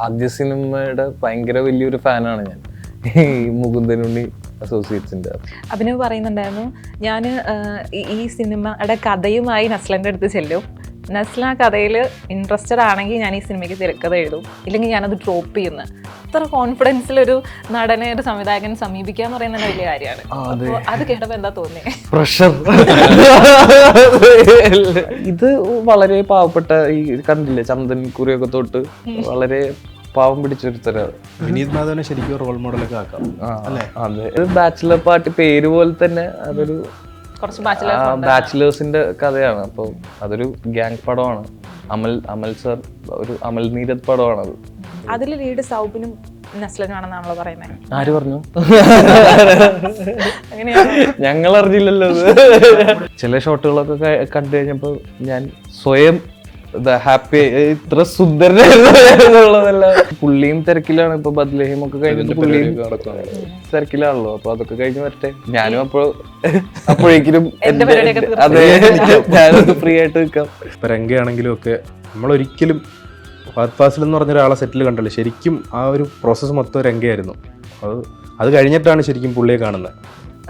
ആദ്യ സിനിമയുടെ ഭയങ്കര വലിയൊരു ഫാനാണ് ഞാൻ. ഈ മുകുന്ദനുണ്ണി അസോസിയേറ്റ്സിന്റെ അഭിനവ് പറയുന്നുണ്ടായിരുന്നു, ഞാൻ ഈ സിനിമയുടെ കഥയുമായി നസ്ലൻ്റെ അടുത്ത് ചെല്ലും, നസ്ല ആ കഥയിൽ ഇൻട്രസ്റ്റഡ് ആണെങ്കിൽ ഞാൻ ഈ സിനിമയ്ക്ക് തിരക്കഥ എഴുതും, ഇല്ലെങ്കിൽ ഞാനത് ഡ്രോപ്പ് ചെയ്യുന്നു. ഇത്ര കോൺഫിഡൻസിലൊരു നടനെ ഒരു സംവിധായകനെ സമീപിക്കുക എന്ന് പറയുന്നത് വലിയ കാര്യമാണ്. അപ്പോൾ അത് കേട്ടപ്പോൾ എന്താ തോന്നിയത്? പ്രഷർ. ഇത് വളരെ പാവപ്പെട്ട ഈ കണ്ടില്ലേ ചന്ദൻ കുറിയൊക്കെ തൊട്ട് വളരെ പാവം പിടിച്ചൊരുത്തരാണ്. വിനീത് മാധവനെ ശരിക്കും റോൾ മോഡലൊക്കെ ആക്കാം അല്ലേ? അതെ, ബാച്ചിലർ പാർട്ടി പേര് പോലെ തന്നെ അതൊരു ബാച്ചിലേഴ്സിന്റെ കഥയാണ്. അപ്പോൾ അതൊരു ഗ്യാങ് പടമാണ്. അമൽ സർ ഒരു അമൽ നീരദ് പടമാണ് അത്. അതിൽ ലീഡ് സൗബിനും നസ്ലനുമാണെന്നാണല്ലോ പറയുന്നത്. ആര് പറഞ്ഞു? ഞങ്ങൾ അറിഞ്ഞില്ലല്ലോ. ചില ഷോട്ടുകളൊക്കെ കണ്ടു കഴിഞ്ഞപ്പോ ഞാൻ സ്വയം ഹാപ്പി, ഇത്ര സുന്ദരനുള്ളതല്ല. പുള്ളിയും തിരക്കിലാണ്. ഇപ്പൊ ബദ്ലഹീം ഒക്കെ കഴിഞ്ഞിട്ട് പുള്ളിയും തിരക്കിലാണല്ലോ. അപ്പൊ അതൊക്കെ കഴിഞ്ഞ് വരട്ടെ. ഞാനും അപ്പോഴേക്കും അതെ, ഞാനൊക്കെ ഫ്രീ ആയിട്ട് നിൽക്കാം. ഇപ്പൊ രംഗയാണെങ്കിലും ഒക്കെ നമ്മളൊരിക്കലും ഫഹദ് ഫാസിൽ എന്ന് പറഞ്ഞ ഒരാളെ സെറ്റിൽ കണ്ടല്ലോ. ശരിക്കും ആ ഒരു പ്രോസസ്സ് മൊത്തം രംഗയായിരുന്നു. അത് കഴിഞ്ഞിട്ടാണ് ശരിക്കും പുള്ളിയെ കാണുന്നത്.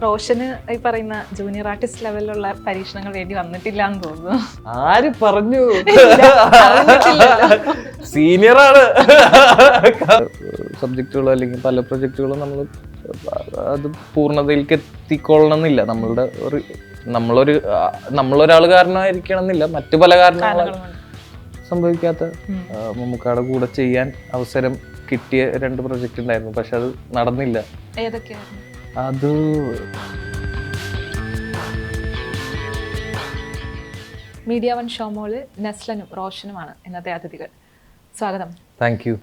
റോഷന് ഈ പറയുന്ന ജൂനിയർ ആർട്ടിസ്റ്റ് ലെവലിലുള്ള പരീക്ഷണങ്ങൾ വേണ്ടി വന്നിട്ടില്ല എന്ന് തോന്നുന്നു. ആര് പറഞ്ഞു? സീനിയറാണ്. സബ്ജക്റ്റുകളോ അല്ലെങ്കിൽ പല പ്രൊജക്റ്റുകളും നമ്മൾ അത് പൂർണ്ണതയിലേക്ക് എത്തിക്കൊള്ളണം എന്നില്ല. നമ്മളൊരാൾ കാരണമായിരിക്കണം എന്നില്ല, മറ്റു പല കാരണങ്ങളും സംഭവിക്കാത്ത. മമ്മൂക്കയുടെ കൂടെ ചെയ്യാൻ അവസരം കിട്ടിയ 2 പ്രൊജക്റ്റ് ഉണ്ടായിരുന്നു, പക്ഷെ അത് നടന്നില്ല. ഏതൊക്കെയായിരുന്നു അത്? മീഡിയ വൺ ഷോമോള് നസ്ലനും റോഷനുമാണ് ഇന്നത്തെ അതിഥികൾ. സ്വാഗതം. Thank you.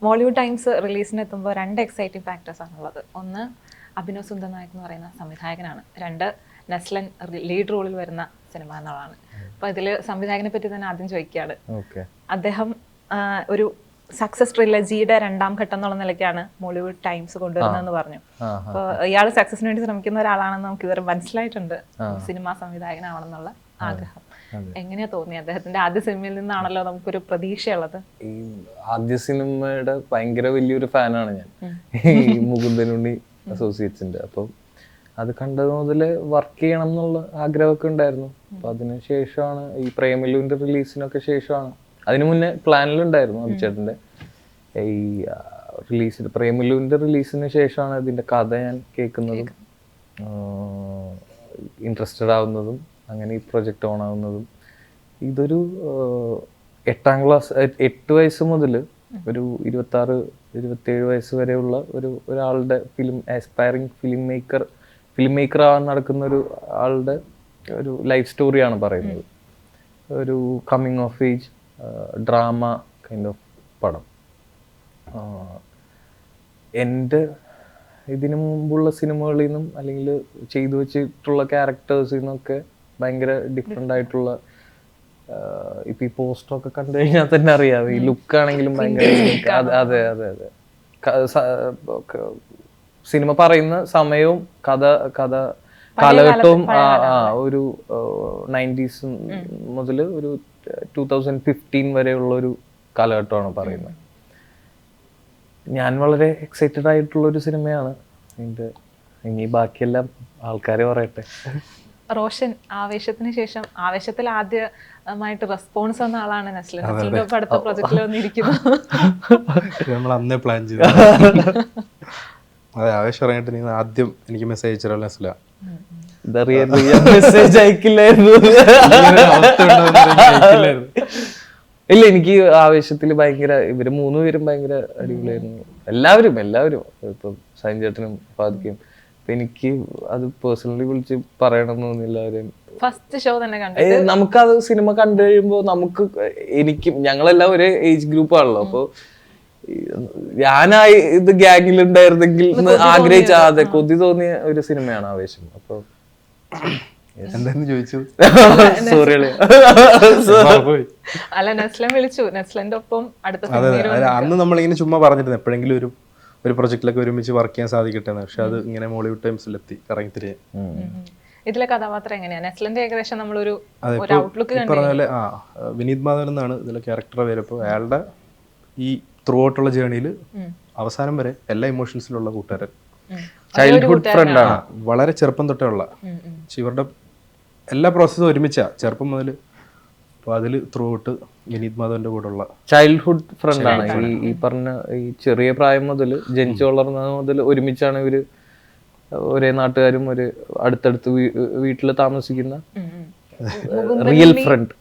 മോളിവുഡ് ടൈംസ് റിലീസിന് എത്തുമ്പോൾ 2 എക്സൈറ്റിംഗ് ഫാക്ടേഴ്സ് ആണുള്ളത്. ഒന്ന്, അഭിനവ് സുന്ദർ നായക് എന്ന് പറയുന്ന സംവിധായകനാണ്. 2, നസ്ലൻ ലീഡ് റോളിൽ വരുന്ന സിനിമ എന്നുള്ളതാണ്. അപ്പോൾ ഇതിൽ സംവിധായകനെ പറ്റി തന്നെ ആദ്യം ചോദിക്കുകയാണ്. അദ്ദേഹം ഒരു സക്സസ് ട്രിലജിയുടെ 2ാം ഘട്ടം എന്നുള്ള നിലയ്ക്കാണ് മോളിവുഡ് ടൈംസ് കൊണ്ടുവരുന്നതെന്ന് പറഞ്ഞു. അപ്പോൾ ഇയാൾ സക്സസിന് വേണ്ടി ശ്രമിക്കുന്ന ഒരാളാണെന്ന് നമുക്ക് ഇതുവരെ മനസ്സിലായിട്ടുണ്ട്. സിനിമാ സംവിധായകനാവണമെന്നുള്ള ആഗ്രഹം എങ്ങനെയാ തോന്നി? അദ്ദേഹത്തിന്റെ ആദ്യ സിനിമയിൽ നിന്നാണല്ലോ നമുക്കൊരു പ്രതീക്ഷയുള്ളത്. ഈ ആദ്യ സിനിമയുടെ ഭയങ്കര വലിയൊരു ഫാനാണ് ഞാൻ, ഈ മുകുന്ദനുണ്ണി അസോസിയേറ്റ്സിന്റെ. അപ്പം അത് കണ്ടത് മുതൽ വർക്ക് ചെയ്യണം എന്നുള്ള ആഗ്രഹമൊക്കെ ഉണ്ടായിരുന്നു. അപ്പൊ അതിന് ശേഷമാണ് ഈ പ്രേമലുവിന്റെ റിലീസിനൊക്കെ ശേഷമാണ്. അതിനു മുന്നേ പ്ലാനിലുണ്ടായിരുന്നു അഭിചേട്ടൻ്റെ ഈ റിലീസിന്, പ്രേമലുവിന്റെ റിലീസിന് ശേഷമാണ് ഇതിന്റെ കഥ ഞാൻ കേൾക്കുന്നതും ഇൻട്രസ്റ്റഡ് ആവുന്നതും അങ്ങനെ ഈ പ്രൊജക്റ്റ് ഓൺ ആവുന്നതും. ഇതൊരു 8ാം ക്ലാസ് 8 വയസ്സ് മുതൽ ഒരു 26-27 വയസ്സ് വരെയുള്ള ഒരാളുടെ ആസ്പയറിങ് ഫിലിം മേക്കർ ആവാൻ നടക്കുന്ന ഒരു ആളുടെ ഒരു ലൈഫ് സ്റ്റോറിയാണ് പറയുന്നത്. ഒരു coming of age drama kind of പടം. എൻ്റെ ഇതിനു മുമ്പുള്ള സിനിമകളിൽ നിന്നും അല്ലെങ്കിൽ ചെയ്തു വെച്ചിട്ടുള്ള ക്യാരക്ടേഴ്സിൽ നിന്നൊക്കെ ഭയങ്കര ഡിഫറെൻ്റ് ആയിട്ടുള്ള, ഇപ്പം ഈ പോസ്റ്ററൊക്കെ കണ്ടു കഴിഞ്ഞാൽ തന്നെ അറിയാം. ഈ ലുക്കാണെങ്കിലും ഭയങ്കര അതെ അതെ അതെ സിനിമ പറയുന്ന സമയവും കാലഘട്ടവും ഒരു 90s മുതൽ ഒരു 2015 വരെയുള്ള ഒരു കാലഘട്ടമാണ് പറയുന്നത്. ഞാൻ വളരെ എക്സൈറ്റഡ് ആയിട്ടുള്ള ഒരു സിനിമയാണ്. ഇനി ബാക്കിയെല്ലാം ആൾക്കാരെ പറയട്ടെ. റോഷൻ ആവേശത്തിന് ശേഷം, ആവേശത്തിൽ ആദ്യമായിട്ട് റെസ്പോൺസ് വന്ന ആളാണ് നസ്ലൻ. നസ്ലിന്റെ ഒപ്പം അടുത്ത പ്രൊജക്റ്റിൽ വന്നിരിക്കുന്നു. നമ്മൾ അന്നേ പ്ലാൻ ചെയ്തു. അതെ, ആവേശം ഇറങ്ങിയിട്ട് നീ ആദ്യം എനിക്ക് മെസ്സേജ് അയച്ചാൽ നസ്ല മെസ്സേജ് അയക്കില്ലായിരുന്നു. ഇല്ല, എനിക്ക് ആവേശത്തില് ഭയങ്കര ഇവര് 3 പേരും ഭയങ്കര അടിപൊളിയായിരുന്നു. എല്ലാവരും ഇപ്പം സൈൻ ചേട്ടനും ഫാദിക്കും. അപ്പൊ എനിക്ക് അത് പേഴ്സണലി വിളിച്ച് പറയണമെന്ന് തോന്നില്ല. ഫസ്റ്റ് ഷോ തന്നെ നമുക്കത് സിനിമ കണ്ടു കഴിയുമ്പോ ഞങ്ങളെല്ലാം ഒരേ ഏജ് ഗ്രൂപ്പ് ആണല്ലോ. അപ്പൊ ഞാനായി ഇത് ഗ്യാങ്ങിലുണ്ടായിരുന്നെങ്കിൽ ആഗ്രഹിച്ച അതെ കൊതി തോന്നിയ ഒരു സിനിമയാണ് ആവേശം. അപ്പൊ എന്താന്ന് ചോദിച്ചു? സോറി. അല്ല, നസ്ലൻ വിളിച്ചു. നസ്ലന്റെ ഒപ്പം അടുത്ത അന്ന് നമ്മളിങ്ങനെ ചുമ്മാ പറഞ്ഞിരുന്നു എപ്പോഴെങ്കിലും ഒരു പ്രൊജക്റ്റിലൊക്കെ ഒരുമിച്ച് വർക്ക് ചെയ്യാൻ സാധിക്കട്ടെ. പക്ഷെ അത് ഇങ്ങനെ മോളിവുഡ് ടൈംസിലെത്തി ഇറങ്ങിത്തിരികെ. ഇതിലെ കഥാപാത്രം എങ്ങനെയാ? നസ്ലന്റെ ഏകദേശം പറഞ്ഞ പോലെ വിനീത് മാധവൻ എന്നാണ് ഇതിലെ ക്യാരക്ടർ പേര്. അപ്പോൾ അയാളുടെ ഈ ത്രൂ ഔട്ടുള്ള ജേണിയിൽ അവസാനം വരെ എല്ലാ ഇമോഷൻസിലുള്ള കൂട്ടുകാരൻ, ചൈൽഡ്ഹുഡ് ഫ്രണ്ട് ആണ്. വളരെ ചെറുപ്പം തൊട്ടേ ഉള്ള. പക്ഷെ ഇവരുടെ എല്ലാ പ്രോസസ്സും ഒരുമിച്ചാ ചെറുപ്പം മുതൽ. അപ്പോൾ അതിൽ ത്രൂ ഔട്ട് വിനീത് മാധവന്റെ കൂടെ ഉള്ള ചൈൽഡ്ഹുഡ് ഫ്രണ്ട് ആണ്. ഈ പറഞ്ഞ ഈ ചെറിയ പ്രായം മുതൽ ജനിച്ചു വളർന്നത് മുതൽ ഒരുമിച്ചാണ് ഇവര്. ഒരേ നാട്ടുകാരും ഒരു അടുത്തടുത്ത് വീട്ടിൽ താമസിക്കുന്ന റിയൽ ഫ്രണ്ട്.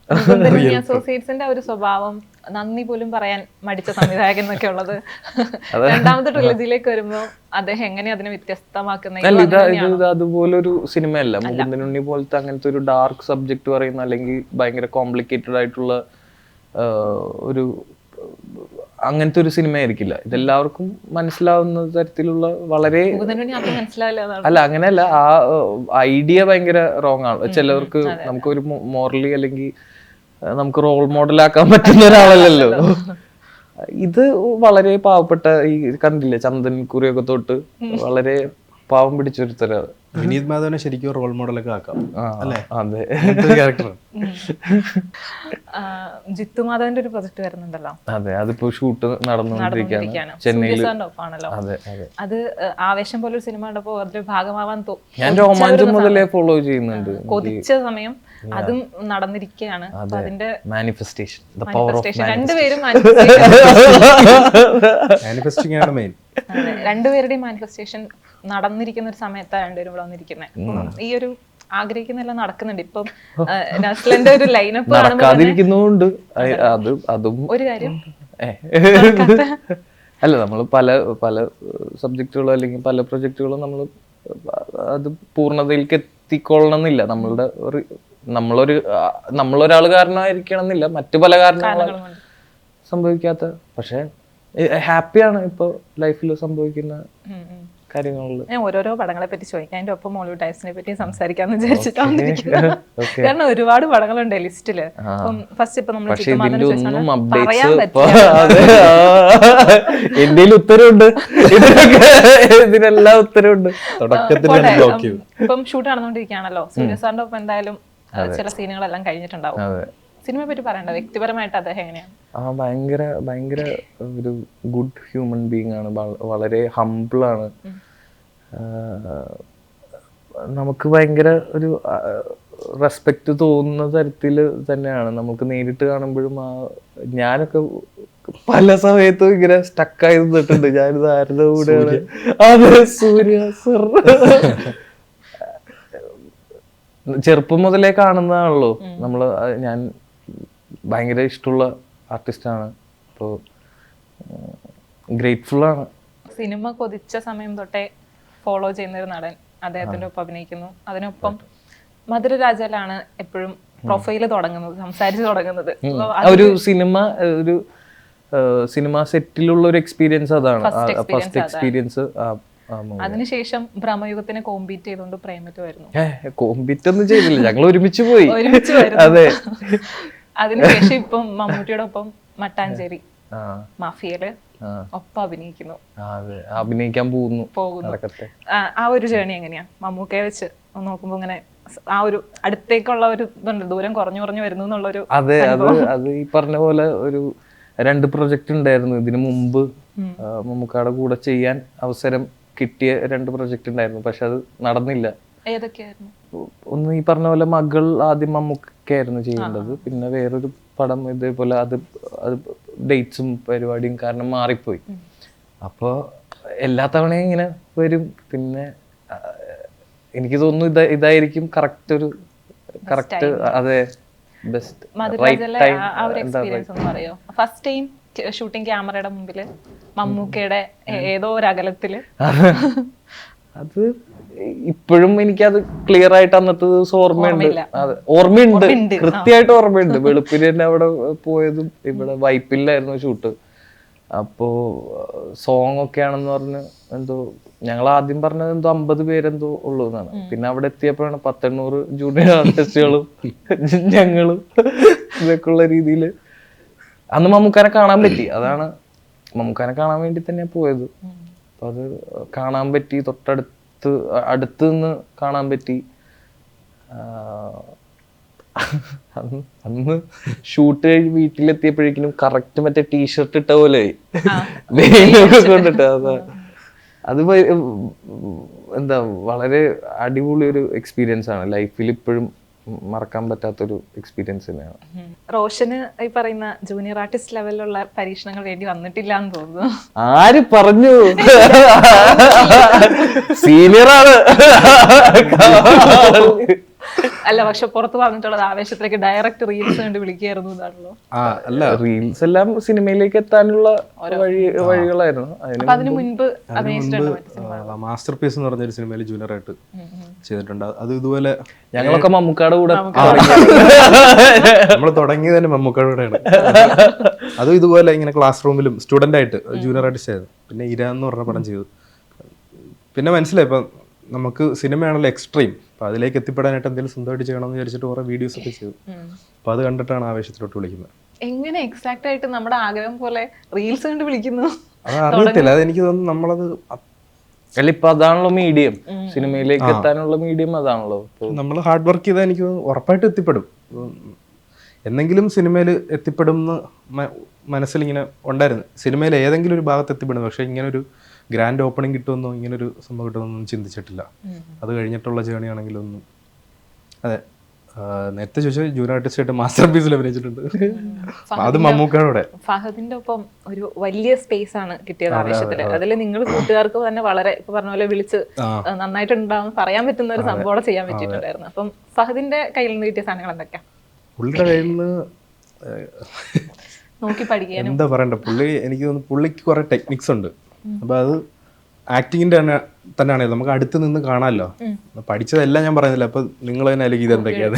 അസോസിയേറ്റ്സിന്റെ ഒരു സ്വഭാവം നന്ദി പോലും പറയാൻ മടിച്ച സംവിധായകൻ എന്നൊക്കെ ഉള്ളത് രണ്ടാമത്തെ ട്രിലജിയിലേക്ക് വരുമ്പോൾ അദ്ദേഹം എങ്ങനെയാ അതിനെ വ്യത്യസ്തമാക്കുന്നത്? അതുപോലൊരു സിനിമയല്ല മുകുന്ദനുണ്ണി പോലത്തെ അങ്ങനത്തെ ഒരു ഡാർക്ക് സബ്ജക്ട് പറയുന്ന അല്ലെങ്കിൽ ഭയങ്കര കോംപ്ലിക്കേറ്റഡ് ആയിട്ടുള്ള ഒരു അങ്ങനത്തെ ഒരു സിനിമ ആയിരിക്കില്ല. ഇതെല്ലാവർക്കും മനസ്സിലാവുന്ന തരത്തിലുള്ള വളരെ അല്ല അങ്ങനെയല്ല, ആ ഐഡിയ ഭയങ്കര റോങ് ആണ്. ചിലവർക്ക് നമുക്കൊരു മോറലി അല്ലെങ്കിൽ നമുക്ക് റോൾ മോഡലാക്കാൻ പറ്റുന്ന ഒരാളല്ലല്ലോ. ഇത് വളരെ പാവപ്പെട്ട ഈ കണ്ടില്ലേ ചന്ദൻ കുറിയൊക്കെ തൊട്ട് വളരെ പാവം പിടിച്ചൊരുത്തരാണ്. വിനീത് മാധവനെ ശരിക്കും റോൾ മോഡലൊക്കെ ആക്കാം അല്ലേ? അതെ, ക്യാരക്ടർ. ജിത്തു മാധവന്റെ ഒരു പ്രൊജക്ട് വരുന്നുണ്ടല്ലോ. അതെ, അതിപ്പോ ഷൂട്ട് നടന്നുകൊണ്ടിരിക്കുകയാണ് ചെന്നൈയിൽ. അതെ അതെ, അത് ആവേശം പോലൊരു സിനിമ കണ്ടപ്പോ അതിന്റെ ഭാഗമാവാൻ ഞാൻ രോമാഞ്ചം മുതലേ ഫോളോ ചെയ്യുന്നുണ്ട്. കൊതിച്ച സമയം അതും നടന്നിരിക്കുകയാണ്. അതിന്റെ മാനിഫെസ്റ്റേഷൻ, ദ പവർ ഓഫ് രണ്ടുപേരും മാനിഫെസ്റ്റിംഗ് ആണ് മെയിൻ. രണ്ടുപേരുടെയും മാനിഫെസ്റ്റേഷൻ നടന്നിരിക്കുന്ന ഒരു സമയത്താണ് രണ്ടുപേരും ഇവിടെ വന്നിരിക്കുന്നത്. ഈ ഒരു ആഗ്രഹിക്കുന്നെല്ലാം നടക്കുന്നുണ്ട്. ഇപ്പം നസ്ലന്റെ ഒരു ലൈനപ്പ് നടക്കാതിരിക്കുന്നുണ്ട്. അതും ഒരു കാര്യം അല്ല, നമ്മൾ പല പല സബ്ജക്റ്റുകളോ അല്ലെങ്കിൽ പല പ്രൊജക്റ്റുകളോ നമ്മൾ അത് പൂർണ്ണതയിലേക്ക് എത്തിക്കൊള്ളണം എന്നില്ല. നമ്മളൊരാൾ കാരണമായിരിക്കണം എന്നില്ല, മറ്റു പല കാരണങ്ങളും സംഭവിക്കാത്ത. പക്ഷെ ഹാപ്പിയാണ് ഇപ്പൊ ലൈഫിൽ സംഭവിക്കുന്ന കാര്യങ്ങളിൽ. ഞാൻ ഓരോരോ പടങ്ങളെ പറ്റി ചോദിക്കാം, അതിന്റെ ഒപ്പം മോളിവുഡ് ടൈപ്സിനെ പറ്റി സംസാരിക്കാന്ന് വിചാരിച്ചിട്ടാണ്. കാരണം ഒരുപാട് പടങ്ങളുണ്ട് ലിസ്റ്റില്. ഫസ്റ്റ് ഇപ്പൊ നമ്മൾ എന്റെയിൽ ഉത്തരവുണ്ട്, ഇതിനെല്ലാം ഉത്തരവുണ്ട്. ഇപ്പം ഷൂട്ട് നടന്നുകൊണ്ടിരിക്കുകയാണല്ലോ. സൂര്യ സാറിന്റെ ഒപ്പം എന്തായാലും ചില സീനുകളെല്ലാം കഴിഞ്ഞിട്ടുണ്ടാവും. സിനിമയെ പറ്റി പറയണ്ട, വ്യക്തിപരമായിട്ട് അദ്ദേഹം എങ്ങനെയാണ്? ഭയങ്കര ഭയങ്കര ഒരു ഗുഡ് ഹ്യൂമൻ ബീങ് ആണ്. വളരെ ഹംബിളാണ്. നമുക്ക് ഭയങ്കര ഒരു റെസ്പെക്റ്റ് തോന്നുന്ന തരത്തിൽ തന്നെയാണ്. നമുക്ക് നേരിട്ട് കാണുമ്പോഴും ഞാനൊക്കെ പല സമയത്തും ഇങ്ങനെ സ്റ്റക്കായി നിന്നിട്ടുണ്ട്. ഞാനിത് ആരുടെ കൂടെയാണ്? അതെ, സൂര്യ സർ. ചെറുപ്പം മുതലേ കാണുന്നതാണല്ലോ നമ്മള്. ഞാൻ ഭയങ്കര ഇഷ്ടമുള്ള ആർട്ടിസ്റ്റാണ്. അപ്പോൾ ഗ്രേറ്റ്ഫുൾ ആണ്. സിനിമ കൊതിച്ച സമയം തൊട്ടേ ഫോളോ ചെയ്യുന്ന ഒരു നടൻ, അദ്ദേഹത്തിന്റെ ഒപ്പം അഭിനയിക്കുന്നു. അതിനൊപ്പം മധുരരാജയിലാണ് എപ്പോഴും പ്രൊഫൈല് തുടങ്ങുന്നത്, സംസാരിച്ച് തുടങ്ങുന്നത്. ഒരു സിനിമ സെറ്റിലുള്ള ഒരു എക്സ്പീരിയൻസ് അതാണ്, ഫസ്റ്റ് എക്സ്പീരിയൻസ്. അതിനുശേഷം ഭ്രമയുഗത്തിനെ കോമ്പീറ്റ് ചെയ്തുകൊണ്ട് പ്രേമത്ത് വരുന്നു. കോമ്പീറ്റ് ഒന്നും ചെയ്തില്ല, ഞങ്ങൾ ഒരുമിച്ച് പോയി. അതെ. അതിനുശേഷം ഇപ്പം മമ്മൂട്ടിയുടെ ഒപ്പം മട്ടാഞ്ചേരി മാഫിയയില് ഒപ്പം അഭിനയിക്കുന്നു. അഭിനയിക്കാൻ പോകുന്നു. ആ ഒരു ജേണി എങ്ങനെയാ മമ്മൂക്കയെ വെച്ച് നോക്കുമ്പോ ഇങ്ങനെ ആ ഒരു അടുത്തേക്കുള്ള ഒരു ഇതുണ്ട്, ദൂരം കുറഞ്ഞു വരുന്നു എന്നുള്ളൊരു? അതെ, അത് ഈ പറഞ്ഞ പോലെ ഒരു 2 പ്രൊജക്ട് ഉണ്ടായിരുന്നു ഇതിനു മുമ്പ്. മമ്മൂക്കയുടെ കൂടെ ചെയ്യാൻ അവസരം കിട്ടിയ 2 പ്രൊജക്ട് ഉണ്ടായിരുന്നു. പക്ഷെ അത് നടന്നില്ല. ഏതൊക്കെയായിരുന്നു? ഒന്ന് ഈ പറഞ്ഞ പോലെ മകൾ ആദ്യം മമ്മൂക്കയായിരുന്നു ചെയ്യേണ്ടത്. പിന്നെ വേറൊരു പടം ഇതേപോലെ അത് ഡേറ്റ്സും പരിപാടിയും കാരണം മാറിപ്പോയി. അപ്പോൾ എല്ലാ തവണയും ഇങ്ങനെ വരും. പിന്നെ എനിക്ക് തോന്നുന്നു ഇതായിരിക്കും കറക്റ്റ് അതെ, ബെസ്റ്റ് ഫസ്റ്റ് ടൈം ഷൂട്ടിംഗ് ക്യാമറയുടെ മുമ്പില് മമ്മൂക്കയുടെ ഏതോ ഒരു അകലത്തില് അത് ഇപ്പോഴും എനിക്കത് ക്ലിയർ ആയിട്ട് അന്നത്തെ ദിവസം ഓർമ്മയുണ്ട്, കൃത്യമായിട്ട് ഓർമ്മയുണ്ട്. വെളുപ്പിന് തന്നെ അവിടെ പോയതും ഇവിടെ വൈപ്പിലായിരുന്നു ഷൂട്ട്. അപ്പോ സോങ് ഒക്കെ ആണെന്ന് പറഞ്ഞ് എന്തോ ഞങ്ങൾ ആദ്യം പറഞ്ഞത് എന്തോ 50 പേരെന്തോ ഉള്ളൂ എന്നാണ്. പിന്നെ അവിടെ എത്തിയപ്പോഴാണ് 100-800 ജൂനിയർ ആർട്ടിസ്റ്റുകളും ഞങ്ങളും ഇതൊക്കെ ഉള്ള രീതിയിൽ അന്ന് മമ്മൂക്കാനെ കാണാൻ പറ്റി. അതാണ് മമ്മൂക്കാനെ കാണാൻ വേണ്ടി തന്നെ പോയത്. അപ്പൊ അത് കാണാൻ പറ്റി, അടുത്ത് നിന്ന് കാണാൻ പറ്റി. അന്ന് ഷൂട്ട് കഴിഞ്ഞ് വീട്ടിലെത്തിയപ്പോഴേക്കും കറക്റ്റ് മറ്റേ ടീഷർട്ട് ഇട്ട പോലെ വെയിലൊക്കെ കൊണ്ടിട്ട് അത് എന്താ വളരെ അടിപൊളി ഒരു എക്സ്പീരിയൻസ് ആണ്. ലൈഫിൽ ഇപ്പോഴും മറക്കാൻ പറ്റാത്തൊരു എക്സ്പീരിയൻസ് തന്നെയാണ്. റോഷന് ഈ പറയുന്ന ജൂനിയർ ആർട്ടിസ്റ്റ് ലെവലിലുള്ള പരീക്ഷണങ്ങൾ വേണ്ടി വന്നിട്ടില്ല എന്ന് തോന്നുന്നു. ആര് പറഞ്ഞു? സീനിയറാണ്. അല്ല, പക്ഷെ പുറത്ത് പറഞ്ഞിട്ടുള്ളത് ആവേശത്തിലേക്ക് ഡയറക്റ്റ് റീൽസ് കണ്ട് വിളിക്കുകയായിരുന്നു എന്നാണല്ലോ. അല്ല, റീൽസ് എല്ലാം സിനിമയിലേക്ക് എത്താനുള്ള വഴികളായിരുന്നു. അതിന് മുൻപ് മാസ്റ്റർ പീസ് എന്ന് പറഞ്ഞൊരു സിനിമയിൽ ജൂനിയർ ആയിട്ട് ചെയ്തിട്ടുണ്ട്. അത് ഇതുപോലെ ഞങ്ങളൊക്കെ മമ്മൂക്കാട് കൂടെ നമ്മൾ തുടങ്ങിയത് തന്നെ മമ്മൂക്കാട് കൂടെയാണ്. അതും ഇതുപോലെ ഇങ്ങനെ ക്ലാസ് റൂമിലും സ്റ്റുഡന്റ് ആയിട്ട് ജൂനിയർ ആർട്ടിസ്റ്റ് ആയിരുന്നു. പിന്നെ ഇര എന്ന് പറഞ്ഞ പടം ചെയ്തു. പിന്നെ മനസ്സിലായി ഇപ്പം നമുക്ക് സിനിമയാണല്ലോ എക്സ്ട്രീം, അപ്പൊ അതിലേക്ക് എത്തിപ്പെടാനായിട്ട് എന്തെങ്കിലും സ്വന്തമായിട്ട് ചെയ്യണമെന്ന് വിചാരിച്ചിട്ട് കുറെ വീഡിയോസ് ഒക്കെ ചെയ്തു. അപ്പൊ അത് കണ്ടിട്ടാണ് ആവേശത്തിലോട്ട് വിളിക്കുന്നത്. എങ്ങനെ എക്സാക്ട് ആയിട്ട് നമ്മുടെ ആഗ്രഹം പോലെ റീൽസ് കണ്ട് വിളിക്കുന്നു? അത് അറിയത്തില്ല, അതെനിക്ക് തോന്നുന്നു നമ്മളത് അല്ല ഇപ്പൊ അതാണല്ലോ മീഡിയം, സിനിമയിലേക്ക് എത്താനുള്ള മീഡിയം അതാണല്ലോ. നമ്മൾ ഹാർഡ് വർക്ക് ചെയ്താൽ എനിക്ക് ഉറപ്പായിട്ട് എത്തിപ്പെടും, എന്തെങ്കിലും സിനിമയിൽ എത്തിപ്പെടും എന്ന് മനസ്സിലിങ്ങനെ ഉണ്ടായിരുന്നു. സിനിമയിൽ ഏതെങ്കിലും ഒരു ഭാഗത്ത് എത്തിപ്പെടുന്നു, പക്ഷെ ഇങ്ങനെ ഒരു ഗ്രാൻഡ് ഓപ്പണിംഗ് കിട്ടുമെന്നോ ഇങ്ങനൊരു സംഭവം കിട്ടുമെന്നൊന്നും ചിന്തിച്ചിട്ടില്ല. അത് കഴിഞ്ഞിട്ടുള്ള ജേണി ആണെങ്കിലൊന്നും. അതെ, നേരത്തെ ചോദിച്ചാൽ ജൂനിയർ ആർട്ടിസ്റ്റ് ആയിട്ട് മാസ്റ്റർ പീസിൽ അഭിനയിച്ചിട്ടുണ്ട്. അത് മമ്മൂക്കയുടെ. ഫഹദിന്റെ ഒപ്പം ഒരു വലിയ സ്പേസ് ആണ് കിട്ടിയത് ആവേശത്തില്. അതിൽ നിങ്ങൾ കൂട്ടുകാർക്ക് തന്നെ വളരെ ഇപ്പൊ പറഞ്ഞ പോലെ വിളിച്ച് നന്നായിട്ടുണ്ടാവും പറയാൻ പറ്റുന്ന ഒരു സംഭവം ചെയ്യാൻ പറ്റിയിട്ടുണ്ടായിരുന്നു. അപ്പം ഫഹദിന്റെ കയ്യിൽ നിന്ന് കിട്ടിയ സാധനങ്ങൾ എന്തൊക്കെയാ? പുള്ളിയുടെ കയ്യിൽ നിന്ന് നോക്കി പഠിക്കാൻ എന്താ പറയണ്ട, പുള്ളി എനിക്ക് തോന്നുന്നു പുള്ളിക്ക് കുറെ ടെക്നിക്സ് ഉണ്ട്. അപ്പൊ അത് ആക്ടിങ്ങിന്റെ തന്നെയാണ്, നമുക്ക് അടുത്ത് നിന്ന് കാണാമല്ലോ. പഠിച്ചതെല്ലാം ഞാൻ പറയുന്നില്ല, അപ്പൊ നിങ്ങൾ തന്നെ അല്ലെങ്കിൽ ഇതെന്തൊക്കെയാണ്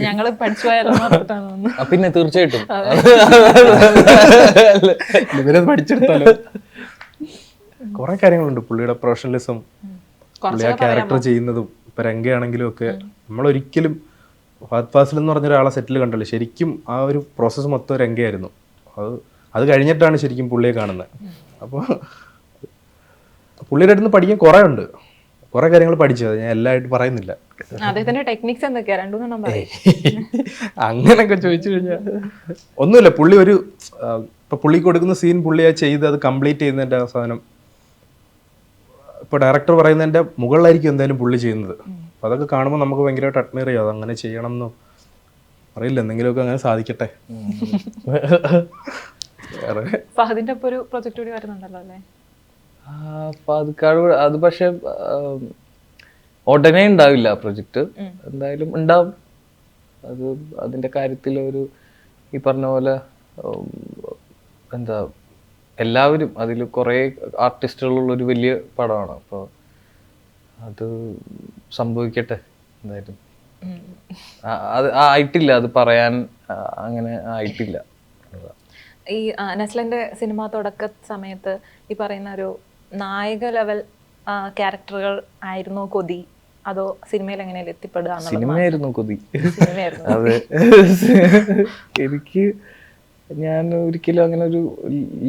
ഞങ്ങള് പഠിച്ചു. പിന്നെ തീർച്ചയായിട്ടും ഇവരത് പഠിച്ചെടുത്താലോ. കുറെ കാര്യങ്ങളുണ്ട് പുള്ളിയുടെ പ്രൊഫഷണലിസം, പുള്ളി ആ ക്യാരക്ടർ ചെയ്യുന്നതും. ഇപ്പൊ രംഗയാണെങ്കിലും ഒക്കെ നമ്മൾ ഒരിക്കലും ഫഹദ് ഫാസിൽ എന്ന് പറഞ്ഞ ഒരാളെ സെറ്റിൽ കണ്ടല്ലോ. ശരിക്കും ആ ഒരു പ്രോസസ്സ് മൊത്തം രംഗയായിരുന്നു. അത് കഴിഞ്ഞിട്ടാണ് ശരിക്കും പുള്ളിയെ കാണുന്നത്. അപ്പോൾ പുള്ളിയുടെ അടുത്ത് പഠിക്കാൻ കുറെ ഉണ്ട്, കുറെ കാര്യങ്ങൾ പഠിച്ചത് ഞാൻ എല്ലായിട്ട് പറയുന്നില്ല. അദ്ദേഹത്തിന്റെ ടെക്നിക്സ് എന്തൊക്കെയാ? രണ്ടുമൂന്നെണ്ണം പറയും. അങ്ങനൊക്കെ ചോദിച്ചു കഴിഞ്ഞാൽ ഒന്നുമില്ല. പുള്ളി ഒരു ഇപ്പൊ പുള്ളിക്ക് കൊടുക്കുന്ന സീൻ പുള്ളി ചെയ്ത് അത് കംപ്ലീറ്റ് ചെയ്യുന്നതിന്റെ അവസാനം ഇപ്പൊ ഡയറക്ടർ പറയുന്നതിന്റെ മുകളിലായിരിക്കും എന്തായാലും പുള്ളി ചെയ്യുന്നത്. അപ്പൊ അതൊക്കെ കാണുമ്പോൾ നമുക്ക് ഭയങ്കരമായിട്ട് അഡ്മയർ ചെയ്യാം. അതങ്ങനെ ചെയ്യണം എന്നോ അറിയില്ല, എന്തെങ്കിലുമൊക്കെ അങ്ങനെ സാധിക്കട്ടെ. ഫഹദിന്റെ ഒപ്പം ഒരു പ്രൊജക്ട് കൂടി വരുന്നുണ്ടല്ലോ അല്ലേ? അത് പക്ഷെ ഉടനെ ഉണ്ടാവില്ല പ്രൊജക്ട്, എന്തായാലും ഉണ്ടാവും. അത് അതിന്റെ കാര്യത്തിൽ ഒരു ഈ പറഞ്ഞ പോലെ എന്താ എല്ലാവരും അതിൽ കുറേ ആർട്ടിസ്റ്റുകളുള്ളൊരു വലിയ പടമാണ്. അപ്പോൾ അത് സംഭവിക്കട്ടെ എന്തായാലും. അത് ആയിട്ടില്ല, അത് പറയാൻ അങ്ങനെ ആയിട്ടില്ല. ഈ നസ്ലന്റെ സിനിമ തുടക്ക സമയത്ത് ഈ പറയുന്ന ഒരു നായക ലെവൽ ക്യാരക്ടറുകൾ ആയിരുന്നോ കൊതി, അതോ സിനിമയിൽ എങ്ങനെയാലും എത്തിപ്പെടുക? സിനിമയായിരുന്നു കൊതി. അതെ, എനിക്ക് ഞാൻ ഒരിക്കലും അങ്ങനെ ഒരു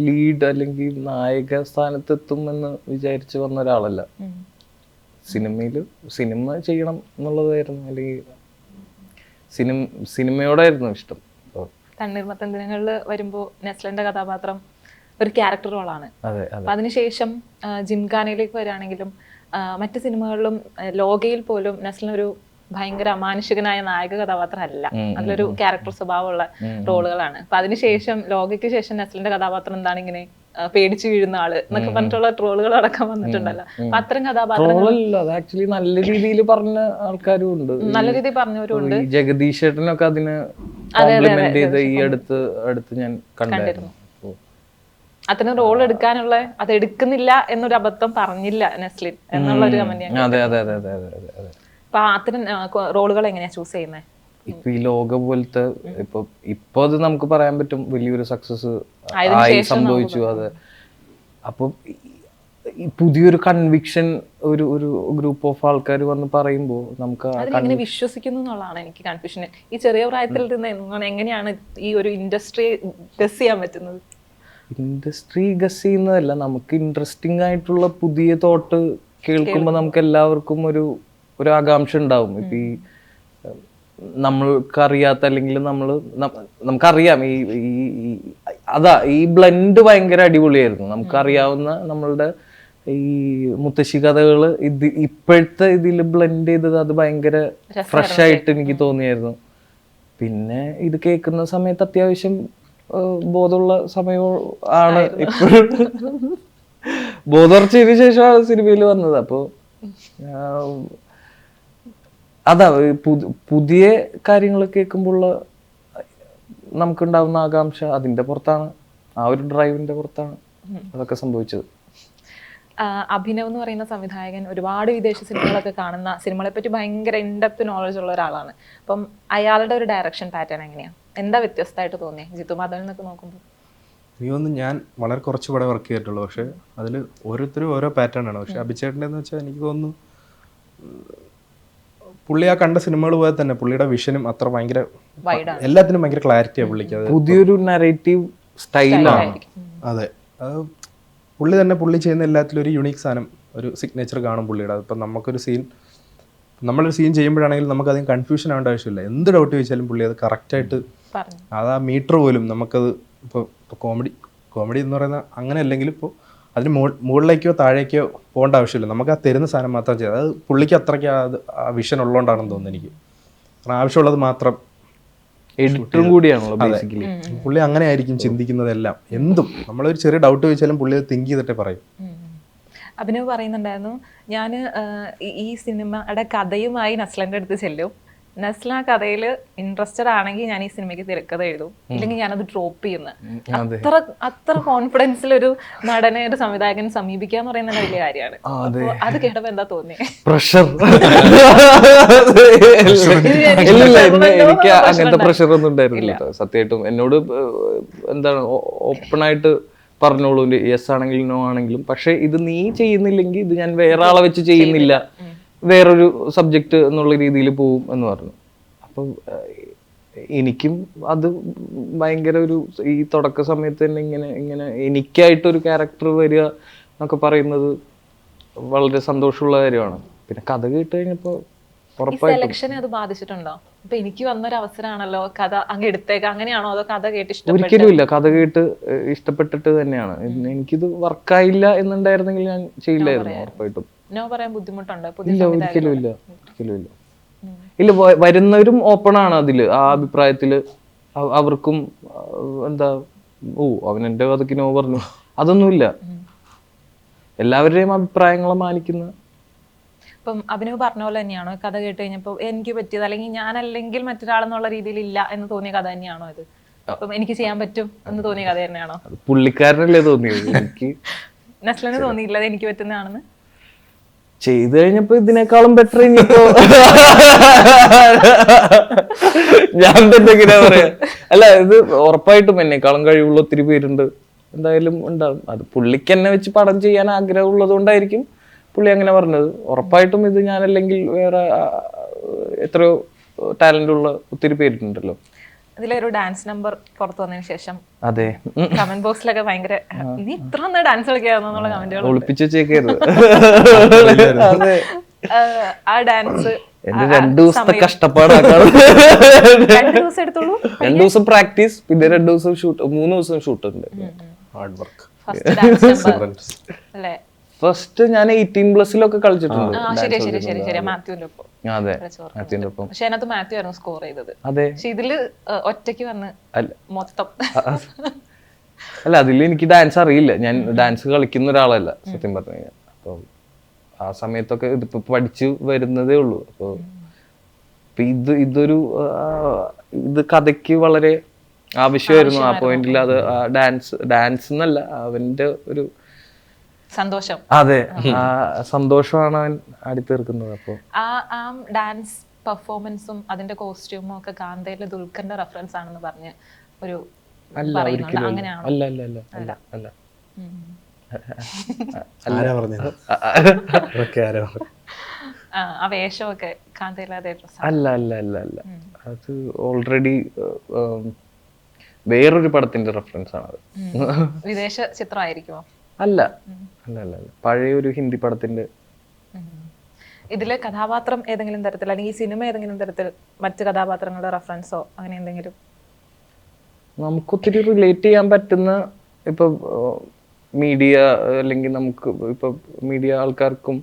ലീഡ് അല്ലെങ്കിൽ നായക സ്ഥാനത്തെത്തുമെന്ന് വിചാരിച്ച് വന്ന ഒരാളല്ല. സിനിമ ചെയ്യണം എന്നുള്ളതായിരുന്നു, അല്ലെങ്കിൽ സിനിമയോടായിരുന്നു ഇഷ്ടം. തണ്ണീർമത്തൻ ദിനങ്ങളിൽ വരുമ്പോൾ നസ്ലന്റെ കഥാപാത്രം ഒരു ക്യാരക്ടർ റോളാണ്. അപ്പൊ അതിനുശേഷം ജിംഖാനയിലേക്ക് വരികയാണെങ്കിലും മറ്റു സിനിമകളിലും ലോകയിൽ പോലും നസ്ലിനൊരു ഭയങ്കര അമാനുഷികനായ നായക കഥാപാത്രം അല്ല, അതിലൊരു ക്യാരക്ടർ സ്വഭാവമുള്ള റോളുകളാണ്. അപ്പൊ അതിനുശേഷം ലോകയ്ക്ക് ശേഷം നസ്ലിന്റെ കഥാപാത്രം എന്താണ് ഇങ്ങനെ പേടിച്ചു വീഴുന്ന ആള് എന്നൊക്കെ പറഞ്ഞിട്ടുള്ള ട്രോളുകൾ അടക്കം വന്നിട്ടുണ്ടല്ലോ. അപ്പൊ അത്തരം കഥാപാത്രങ്ങൾ നല്ല രീതിയിൽ പറഞ്ഞ ആൾക്കാരും ഉണ്ട്, നല്ല രീതിയിൽ പറഞ്ഞവരും ഉണ്ട്. ജഗദീഷ് ചേട്ടനൊക്കെ അതിന് കോംപ്ലിമെന്റ് ചെയ്ത് ഈ അടുത്ത് ഞാൻ കണ്ടിരുന്നു. അത്തരം റോൾ എടുക്കാനുള്ള അത് എടുക്കുന്നില്ല എന്നൊരു അബദ്ധം പറഞ്ഞില്ല നസ്ലിൻ എന്നുള്ളൊരു കമന്റ്. അപ്പൊ അത്തരം റോളുകൾ എങ്ങനെയാ ചൂസ് ചെയ്യുന്നത്? ഇപ്പൊ ഈ ലോക പോലത്തെ ഇപ്പൊ അത് നമുക്ക് പറയാൻ പറ്റും വലിയൊരു സക്സസ് ആയി സംഭവിച്ചു. അതെ, അപ്പൊ പുതിയൊരു കൺവിക്ഷൻ ഒരു ഗ്രൂപ്പ് ഓഫ് ആൾക്കാർ വന്ന് പറയുമ്പോൾ നമുക്ക് അതിനെങ്ങനെ വിശ്വസിക്കുന്നു എന്നുള്ളതാണ് എനിക്ക് കൺഫ്യൂഷൻ. ഈ ചെറിയ പ്രായത്തിൽ നിന്ന് എങ്ങനെയാണ് ഈ ഒരു ഇൻഡസ്ട്രി ഗസ് ചെയ്യാൻ പറ്റുന്നത്? ഇൻഡസ്ട്രി ഗസ് ചെയ്യുന്നതല്ല, നമുക്ക് ഇൻട്രസ്റ്റിംഗ് ആയിട്ടുള്ള പുതിയ തോട്ട് കേൾക്കുമ്പോൾ നമുക്ക് എല്ലാവർക്കും ഒരു ആകാംക്ഷ ഉണ്ടാവും. ഇപ്പൊ ഈ നമ്മൾക്കറിയാത്ത അല്ലെങ്കിൽ നമുക്കറിയാം അതാ ഈ ബ്ലെൻഡ് ഭയങ്കര അടിപൊളിയായിരുന്നു. നമുക്കറിയാവുന്ന നമ്മളുടെ ഈ മുത്തശ്ശി കഥകള് ഇപ്പോഴത്തെ ഇതിൽ ബ്ലെൻഡ് ചെയ്തത് അത് ഭയങ്കര ഫ്രഷ് ആയിട്ട് എനിക്ക് തോന്നിയായിരുന്നു. പിന്നെ ഇത് കേൾക്കുന്ന സമയത്ത് അത്യാവശ്യം ബോധമുള്ള സമയം ആണ്. ഇപ്പോഴും ബോധർച്ചയ്ക്ക് ശേഷമാണ് സിനിമയിൽ വന്നത്. അപ്പോൾ അതാ പുതിയ കാര്യങ്ങൾ കേൾക്കുമ്പോൾ നമുക്കുണ്ടാവുന്ന ആകാംക്ഷ അതിന്റെ പുറത്താണ്, ആ ഒരു ഡ്രൈവിന്റെ പുറത്താണ് അതൊക്കെ സംഭവിച്ചത്. അഭിനവ് എന്ന് പറയുന്ന സംവിധായകൻ ഒരുപാട് വിദേശ സിനിമകളൊക്കെ കാണുന്ന, സിനിമകളെ പറ്റി ഭയങ്കര ഇൻഡെപ്ത് നോളജ് ഉള്ള ഒരാളാണ്. അപ്പം അയാളുടെ ഒരു ഡയറക്ഷൻ പാറ്റേൺ എങ്ങനെയാ, എന്താ വ്യത്യസ്തമായിട്ട് തോന്നിയത് ജിത്തു മാധവൻ എന്നൊക്കെ നോക്കുമ്പോൾ? എനിക്ക് തോന്നുന്നു ഞാൻ വളരെ കുറച്ച് പടം വർക്ക് ചെയ്തിട്ടുള്ളൂ, പക്ഷെ അതിൽ ഓരോരുത്തരും ഓരോ പാറ്റേൺ ആണ്. പക്ഷെ അഭിചേട്ടൻ്റെ എന്ന് വെച്ചാൽ എനിക്ക് തോന്നുന്നു പുള്ളി ആ കണ്ട സിനിമകൾ പോലെ തന്നെ പുള്ളിയുടെ വിഷനും അത്ര ഭയങ്കര എല്ലാത്തിനും ഭയങ്കര ക്ലാരിറ്റിയാണ് പുള്ളിക്ക്. അത് പുതിയൊരു നറേറ്റീവ് സ്റ്റൈലാണ്. അതെ, അത് പുള്ളി തന്നെ പുള്ളി ചെയ്യുന്ന എല്ലാത്തിലും ഒരു യുണീക്ക് സാധനം, ഒരു സിഗ്നേച്ചർ കാണും പുള്ളിയുടെ. അതിപ്പോൾ നമ്മളൊരു സീൻ ചെയ്യുമ്പോഴാണെങ്കിലും നമുക്ക് അതിന് കൺഫ്യൂഷൻ ആവേണ്ട ആവശ്യമില്ല. എന്ത് ഡൗട്ട് ചോദിച്ചാലും പുള്ളി അത് കറക്റ്റായിട്ട്, അത് ആ മീറ്റർ പോലും നമുക്കത് ഇപ്പോൾ കോമഡി എന്ന് പറയുന്ന അങ്ങനെ അല്ലെങ്കിൽ ഇപ്പോൾ അതിന് മുകളിലേക്കോ താഴേക്കോ പോകേണ്ട ആവശ്യമില്ല. നമുക്ക് ആ തരുന്ന സാധനം മാത്രം ചെയ്യാം. അത് പുള്ളിക്ക് അത്രയ്ക്ക് ആ വിഷൻ ഉള്ളതുകൊണ്ടാണെന്ന് തോന്നുന്നു എനിക്ക്. കാരണം ആവശ്യമുള്ളത് മാത്രം. എഡിറ്ററും കൂടിയാണല്ലോ ബേസിക്കലി. പുള്ളി അങ്ങനെ ആയിരിക്കും ചിന്തിക്കുന്നതെല്ലാം. എന്തും നമ്മളൊരു ചെറിയ ഡൗട്ട് ചോദിച്ചാലും പുള്ളി അത് തിങ്ക് ചെയ്തിട്ടേ പറയും. അഭിനവ് പറയുന്നുണ്ടായിരുന്നു, ഞാൻ ഈ സിനിമയുടെ കഥയുമായി നസ്ലന്റെ അടുത്ത് ചെല്ലും, നസ്ല ആ കഥയിൽ ഇൻട്രസ്റ്റഡ് ആണെങ്കിൽ ഞാൻ ഈ സിനിമയ്ക്ക് തിരക്കഥ എഴുതും, ഇല്ലെങ്കിൽ ഞാനത് ഡ്രോപ്പ് ചെയ്യുന്നു. അത്ര കോൺഫിഡൻസിൽ ഒരു നടനെ, ഒരു സംവിധായകൻ സമീപിക്കുക എന്ന് പറയുന്നത് വലിയ കാര്യമാണ്. അത് കേട്ടപ്പോ എന്താ തോന്നിയത്? പ്രഷർ. എനിക്ക് അങ്ങനത്തെ പ്രഷർ ഒന്നും ഉണ്ടായിരുന്നില്ല സത്യമായിട്ടും. എന്നോട് എന്താണ് ഓപ്പൺ ആയിട്ട് പറഞ്ഞോളൂ, യെസ് ആണെങ്കിലും നോ ആണെങ്കിലും. പക്ഷെ ഇത് നീ ചെയ്യുന്നില്ലെങ്കിൽ ഇത് ഞാൻ വേറെ ആളെ വെച്ച് ചെയ്യുന്നില്ല, വേറൊരു സബ്ജക്റ്റ് എന്നുള്ള രീതിയിൽ പോവും എന്ന് പറഞ്ഞു. അപ്പം എനിക്കും അത് ഭയങ്കര ഒരു ഈ തുടക്ക സമയത്ത് തന്നെ ഇങ്ങനെ എനിക്കായിട്ടൊരു ക്യാരക്ടർ വരിക എന്നൊക്കെ പറയുന്നത് വളരെ സന്തോഷമുള്ള കാര്യമാണ്. പിന്നെ കഥ കേട്ട് കഴിഞ്ഞപ്പോൾ സെലക്ഷനെ അത് ബാധിച്ചിട്ടുണ്ടോ? ഇപ്പൊ എനിക്ക് വന്നൊരു അവസരമാണല്ലോ, കഥ അങ്ങ് എടുത്തേക്ക്, അങ്ങനെയാണോ? അതോ കഥ കേട്ട് ഒരിക്കലും ഇല്ല, കഥ കേട്ട് ഇഷ്ടപ്പെട്ടിട്ട് തന്നെയാണ്. എനിക്കിത് വർക്കായില്ല എന്നുണ്ടായിരുന്നെങ്കിൽ ഞാൻ ചെയ്യില്ലായിരുന്നു ഉറപ്പായിട്ടും. നോ പറയാൻ ബുദ്ധിമുട്ടുണ്ടോ? ഇല്ല, ഒരിക്കലും ഇല്ല. ഇല്ല, വരുന്നവരും ഓപ്പൺ ആണ് അതില്, ആ അഭിപ്രായത്തില്. അവർക്കും എന്താ അവൻ എന്റെ കഥയ്ക്ക് നോ പറഞ്ഞു, അതൊന്നുമില്ല. എല്ലാവരുടെയും അഭിപ്രായങ്ങളെ മാനിക്കുന്ന. ഇപ്പം അഭിനവ് പറഞ്ഞ പോലെ തന്നെയാണോ കഥ കേട്ട് കഴിഞ്ഞപ്പോൾ എനിക്ക് പറ്റിയത്, അല്ലെങ്കിൽ ഞാനല്ലെങ്കിൽ മറ്റൊരാളെന്നുള്ള രീതിയിൽ ഇല്ല എന്ന് തോന്നിയ കഥ തന്നെയാണോ ഇത്? അപ്പം എനിക്ക് ചെയ്യാൻ പറ്റും എന്ന് തോന്നിയ കഥ തന്നെയാണോ? പുള്ളിക്കാരനല്ലേ തോന്നിയത്, എനിക്ക് നസ്ലന് തോന്നിയില്ല എനിക്ക് പറ്റുന്നതാണെന്ന്? ചെയ്തു കഴിഞ്ഞപ്പോ ഇതിനേക്കാളും ബെറ്റർ ഇനിയിപ്പോ ഞാൻ തന്നെ ഇങ്ങനെ പറയാ. അല്ല, ഇത് ഉറപ്പായിട്ടും എന്നെക്കാളും കഴിവുള്ള ഒത്തിരി പേരുണ്ട്, എന്തായാലും ഉണ്ടാകും. അത് പുള്ളിക്ക് എന്നെ വെച്ച് പടം ചെയ്യാൻ ആഗ്രഹം ഉള്ളത് കൊണ്ടായിരിക്കും പുള്ളി അങ്ങനെ പറഞ്ഞത്. ഉറപ്പായിട്ടും ഇത് ഞാനല്ലെങ്കിൽ വേറെ എത്രയോ ടാലന്റ് ഉള്ള ഒത്തിരി പേരുണ്ടല്ലോ. ഇതിലൊരു ഡാൻസ് നമ്പർ പുറത്തു വന്നതിന് ശേഷം അതെ കമന്റ് ബോക്സിലൊക്കെ ഭയങ്കര നീ ഇത്ര ഡാൻസ് കളിക്കാന്നുള്ള കമന്റുകൾ ഒളിപ്പിച്ച് വെച്ചേക്കരുത്. ആ ഡാൻസ് എന്റെ 2 ദിവസത്തെ കഷ്ടപ്പാടാക്കാണ്. 2 ദിവസം എടുത്തോളൂ. 2 ദിവസം പ്രാക്ടീസ്, പിന്നെ 2 ദിവസം ഷൂട്ട്, 3 ദിവസം ഷൂട്ട് ഉണ്ട്. Hard work. ഫസ്റ്റ് ഞാൻ 18+ കളിച്ചിട്ടുണ്ട്. അതെ, മാത്യുവിന്റെ ഒപ്പം. പക്ഷെ അതിനകത്ത് മാത്യു ആയിരുന്നു സ്കോർ ചെയ്തത്. അതെ, പക്ഷെ ഇതില് ഒറ്റയ്ക്ക് വന്ന് മൊത്തം. അല്ല, അതിൽ എനിക്ക് ഡാൻസ് അറിയില്ല, ഞാൻ ഡാൻസ് കളിക്കുന്ന ഒരാളല്ല സത്യം പറഞ്ഞു കഴിഞ്ഞാൽ. അപ്പൊ ആ സമയത്തൊക്കെ ഇതിപ്പോ പഠിച്ചു വരുന്നതേ ഉള്ളൂ. അപ്പൊ ഇത് കഥയ്ക്ക് വളരെ ആവശ്യമായിരുന്നു ആ പോയിന്റിൽ. അത് ഡാൻസ് എന്നല്ല, അവന്റെ ഒരു സന്തോഷം. അതെ, ആ സന്തോഷമാണ് അവൻ അടിത്തീർക്കുന്നത്. അപ്പൊ ആ ഡാൻസ് പെർഫോമൻസും അതിന്റെ കോസ്റ്റ്യൂമും ഒക്കെ കാന്തയിലെ ദുൽഖറിന്റെ റെഫറൻസ് ആണെന്ന് പറഞ്ഞ് ഒരു അങ്ങനെയാണോ? അല്ല. ആ വേഷമൊക്കെ കാന്തയിലെ അതേ ഡ്രസ് അല്ല. അത് ഓൾറെഡി വേറൊരു പടത്തിന്റെ റെഫറൻസ് ആണത്. വിദേശ ചിത്രമായിരിക്കുമോ? അല്ല, പഴയ ഒരു ഹിന്ദി പടത്തിന്റെ. ഇതിലെ കഥാപാത്രം ഏതെങ്കിലും തരത്തിൽ അല്ലെങ്കിൽ ഈ സിനിമ ഏതെങ്കിലും തരത്തിൽ മറ്റ് കഥാപാത്രങ്ങളുടെ റെഫറൻസോ അങ്ങനെ എന്തെങ്കിലും? നമുക്കൊത്തിരി റിലേറ്റ് ചെയ്യാൻ പറ്റുന്ന ഇപ്പൊ മീഡിയ അല്ലെങ്കിൽ നമുക്ക് ഇപ്പൊ മീഡിയ ആൾക്കാർക്കും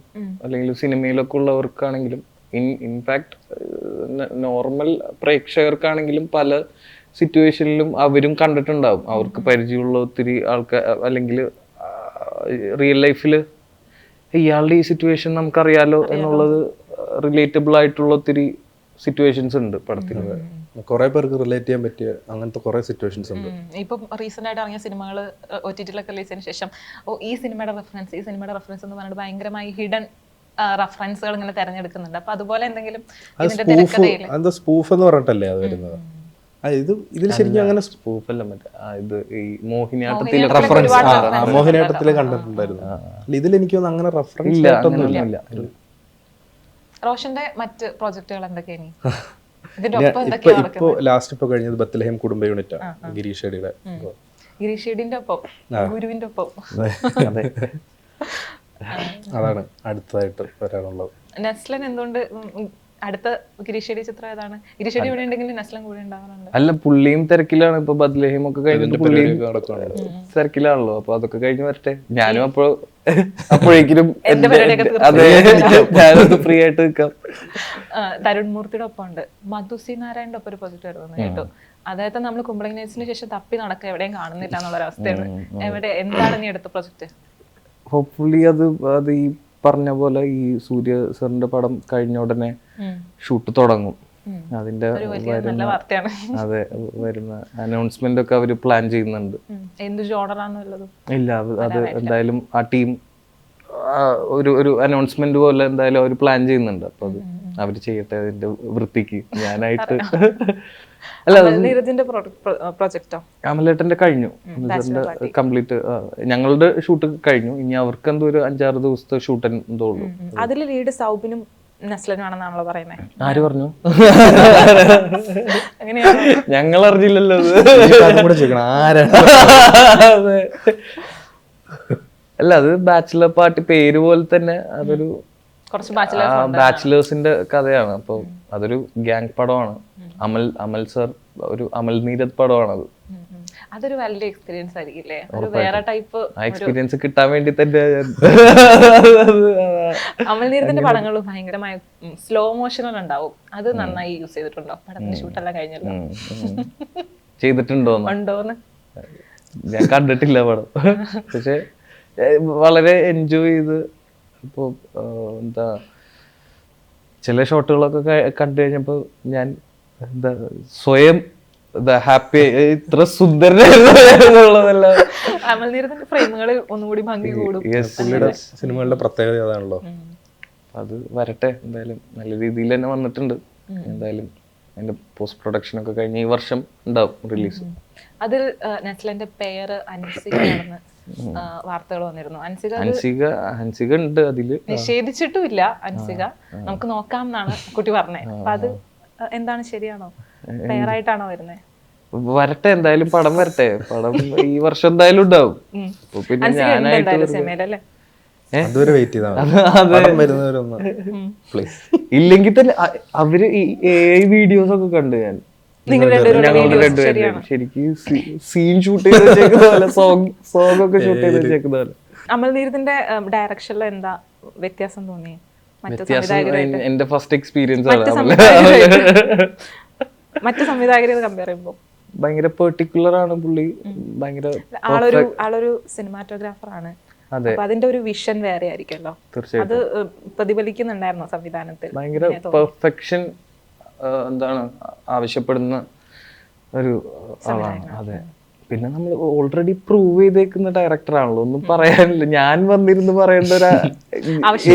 അല്ലെങ്കിൽ സിനിമയിലൊക്കെ ഉള്ളവർക്കാണെങ്കിലും ഇൻഫാക്ട് നോർമൽ പ്രേക്ഷകർക്കാണെങ്കിലും പല സിറ്റുവേഷനിലും അവരും കണ്ടിട്ടുണ്ടാവും. അവർക്ക് പരിചയമുള്ള ഒത്തിരി ആൾക്കാർ അല്ലെങ്കിൽ റിയൽ ലൈഫിൽ ഇയാളുടെ ഈ സിറ്റുവേഷൻ നമുക്കറിയാലോ എന്നുള്ളത് റിലേറ്റബിൾ ആയിട്ടുള്ള ഒത്തിരി സിറ്റുവേഷൻസ് ഉണ്ട് പടത്തിൽ. കുറെ പേർക്ക് റിലേറ്റ് ചെയ്യാൻ പറ്റിയ അങ്ങനത്തെ കുറെ സിറ്റുവേഷൻസ് ഉണ്ട്. ഇപ്പം റീസെന്റ് ആയിട്ട് ഇറങ്ങിയ സിനിമകൾ OTT-ലൊക്കെ റിലീസിന് ശേഷം ഈ സിനിമയുടെ റെഫറൻസ് എന്ന് പറഞ്ഞിട്ട് ഭയങ്കരമായി ഹിഡൻ റെഫറൻസുകൾ ഇങ്ങനെ തെരഞ്ഞെടുക്കുന്നുണ്ട്. അപ്പൊ അതുപോലെ എന്തെങ്കിലും ഇതിന്റെ തിരക്കഥയിൽ എന്താ സ്പൂഫ് എന്ന് പറഞ്ഞിട്ടല്ലേ അത് വരുന്നത്? ഇതിൽ ശരിക്കും അങ്ങനെ സ്പൂഫല്ല, മറ്റേ ഇത് ഈ മോഹിനിയാട്ടത്തിലെ റെഫറൻസ് മോഹിനിയാട്ടത്തില് കണ്ടിട്ടുണ്ടായിരുന്നു. ഇതിൽ എനിക്ക് തോന്നുന്നു അങ്ങനെ റെഫറൻസ് ഇല്ല. റോഷന്റെ മറ്റ് പ്രോജക്റ്റുകൾ എന്തൊക്കെയാണ്? ഇപ്പൊ ലാസ്റ്റ് ഇപ്പൊ കഴിഞ്ഞത് ബത്ലഹേം കുടുംബ യൂണിറ്റ് ഗിരീഷ് ഷെഡിയുടെ. ഗിരീഷ് ഷെഡിന്റെ ഒപ്പം ഗുരുവിന്റെ ഒപ്പം അതാണ് അടുത്തതായിട്ട് വരാനുള്ളത്. നെസ്ലൻ എന്തുകൊണ്ട് അടുത്ത ഗിരീഷ് ഷെഡി ചിത്രം ഏതാണ്? ഗിരീഷ് ഷെഡി ഇവിടെ ഉണ്ടെങ്കിൽ നെസ്ലൻ കൂടെ ഉണ്ടാവാറുണ്ട്. അല്ല, പുള്ളിയും തിരക്കിലാണ്. ഇപ്പൊ ബദ്ലഹീം ഒക്കെ കഴിഞ്ഞിട്ട് പുള്ളിയും തിരക്കിലാണല്ലോ. അപ്പൊ അതൊക്കെ കഴിഞ്ഞ് വരട്ടെ. ഞാനും അപ്പോഴേക്കും അതെ, ഞാനത് ഫ്രീ ആയിട്ട് നിൽക്കാം. തരുൺ മൂർത്തിയുടെ ഒപ്പം ഉണ്ട്. മധുസി നാരായണന്റെ ഒപ്പം ഒരു പ്രൊജക്ട് വരുന്നത് കേട്ടു. അതായത് നമ്മൾ കുമ്പളങ്ങി നൈറ്റ്സിന് ശേഷം തപ്പി നടക്കുക എവിടെയും കാണുന്നില്ല എന്നുള്ളൊരവസ്ഥയാണ്. എന്താണ് നീ എടുത്ത പ്രൊജക്ട്? ഹോപ്പ്ഫുള്ളി അത് ഈ പറഞ്ഞ പോലെ ഈ സൂര്യ സാറിന്റെ പടം കഴിഞ്ഞ ഉടനെ ഷൂട്ട് തുടങ്ങും. അതിന്റെ അതെ വരുന്ന അനൗൺസ്മെന്റ് ഒക്കെ അവര് പ്ലാൻ ചെയ്യുന്നുണ്ട്. ഇല്ല, അത് എന്തായാലും ആ ടീം ഒരു അനൗൺസ്മെന്റ് പോലെ എന്തായാലും അവർ പ്ലാൻ ചെയ്യുന്നുണ്ട്. അപ്പൊ അത് അവര് ചെയ്യട്ടെ അതിന്റെ വൃത്തിക്ക്. ഞാനായിട്ട് അല്ല, അമലേട്ടന്റെ കഴിഞ്ഞു, കംപ്ലീറ്റ് ഞങ്ങളുടെ ഷൂട്ട് കഴിഞ്ഞു. ഇനി അവർക്ക് എന്തോ ഒരു 5-6 ദിവസത്തെ ഷൂട്ട് എന്തോ ഉള്ളൂ. അതിൽ ലീഡ് സൗബിനും നസ്ലനുമാണെന്നാണല്ലോ പറയുന്നത്. ആര് പറഞ്ഞു? ഞങ്ങൾ അറിഞ്ഞില്ലല്ലോ. അല്ല, അത് ബാച്ചിലർ പാർട്ടി പേര് പോലെ തന്നെ അതൊരു ബാച്ചിലേഴ്സിന്റെ കഥയാണ്. അപ്പൊ അതൊരു ഗ്യാങ് പടമാണ്. അമൽ സർ ഒരു അമൽ നീരദ് പടമാണ് അത്. അതൊരു വലിയ എക്സ്പീരിയൻസ് ആയിരിക്കില്ലേ? ഒരു വേറെ ടൈപ്പ് എക്സ്പീരിയൻസ് കിട്ടാൻ വേണ്ടി തന്നെ. അമൽ നീരദിന്റെ പടങ്ങൾ ഭയങ്കരമായ സ്ലോ മോഷനിൽ ഉണ്ടാവും. അത് നന്നായി യൂസ് ചെയ്തിട്ടുണ്ടോ? പടത്തിന്റെ ഷൂട്ടെല്ലാം കഴിഞ്ഞല്ലോ. ചെയ്തിട്ടുണ്ടോന്ന് ഞാൻ കണ്ടിട്ടില്ല പടം. പക്ഷെ വളരെ എൻജോയ് ചെയ്ത്. ഇപ്പോ എന്താ ചില ഷോട്ടുകളൊക്കെ കണ്ടു കഴിഞ്ഞപ്പോ ഞാൻ എന്താ സ്വയം ഹാപ്പി, ഇത്ര സുന്ദരനുള്ളതല്ല. അമൽനീരദിന്റെ ഫ്രെയിമുകളിൽ ഒന്നുകൂടി ഭംഗി കൂടും. സിനിമകളുടെ പ്രത്യേകത അതാണല്ലോ. അത് വരട്ടെ, എന്തായാലും നല്ല രീതിയിൽ തന്നെ വന്നിട്ടുണ്ട്. എന്തായാലും അതിന്റെ പോസ്റ്റ് പ്രൊഡക്ഷൻ ഒക്കെ കഴിഞ്ഞ് ഈ വർഷം ഉണ്ടാവും റിലീസ്. അതിൽ നെസ്ലന്റെ പേര് അൻസികയാണെന്ന് വാർത്തകൾ വന്നിരുന്നു. അൻസിക ഉണ്ട് അതില്, നിഷേധിച്ചിട്ടുമില്ല അൻസിക. നമുക്ക് നോക്കാം എന്നാണ് കുട്ടി പറഞ്ഞത്. അപ്പൊ അത് എന്താണ്, ശരിയാണോ? പേരായിട്ടാണോ വരുന്നത്? വരട്ടെ, എന്തായാലും പടം വരട്ടെ. പടം ഈ വർഷം എന്തായാലും ഉണ്ടാവും. പിന്നെ ഞാനായിട്ട് ഇല്ലെങ്കിൽ തന്നെ അവര് വീഡിയോസ് ഒക്കെ കണ്ടു ഞാൻ. ശരിക്കും സീൻ ഷൂട്ട് ചെയ്ത് വെച്ചേക്കുന്ന പോലെ, സോങ് ഒക്കെ ഷൂട്ട് ചെയ്ത് വെച്ചേക്കുന്ന പോലെ. അമൽനീരദിന്റെ ഡയറക്ഷനിൽ എന്താ വ്യത്യാസം തോന്നി? എന്റെ ഫസ്റ്റ് എക്സ്പീരിയൻസ് ആണ്. മറ്റു സംവിധായകരെ കമ്പയർ ചെയ്യുമ്പോ ഭയങ്കര പെർട്ടിക്കുലർ ആണ് പുള്ളി. ഭയങ്കര ആളൊരു സിനിമാറ്റോഗ്രാഫർ ആണ്. അതിന്റെ ഒരു വിഷൻ വേറെ ആയിരിക്കുമല്ലോ. അത് പ്രതിഫലിക്കുന്നുണ്ടായിരുന്നോ സംവിധാനത്തിൽ? ഭയങ്കര പെർഫെക്ഷൻ എന്താണ് ആവശ്യപ്പെടുന്ന ഒരു ആളാണ്. അതെ, പിന്നെ നമ്മൾ ഓൾറെഡി പ്രൂവ് ചെയ്തേക്കുന്ന ഡയറക്ടർ ആണല്ലോ, ഒന്നും പറയാനില്ല. ഞാൻ വന്നിരുന്ന് പറയേണ്ട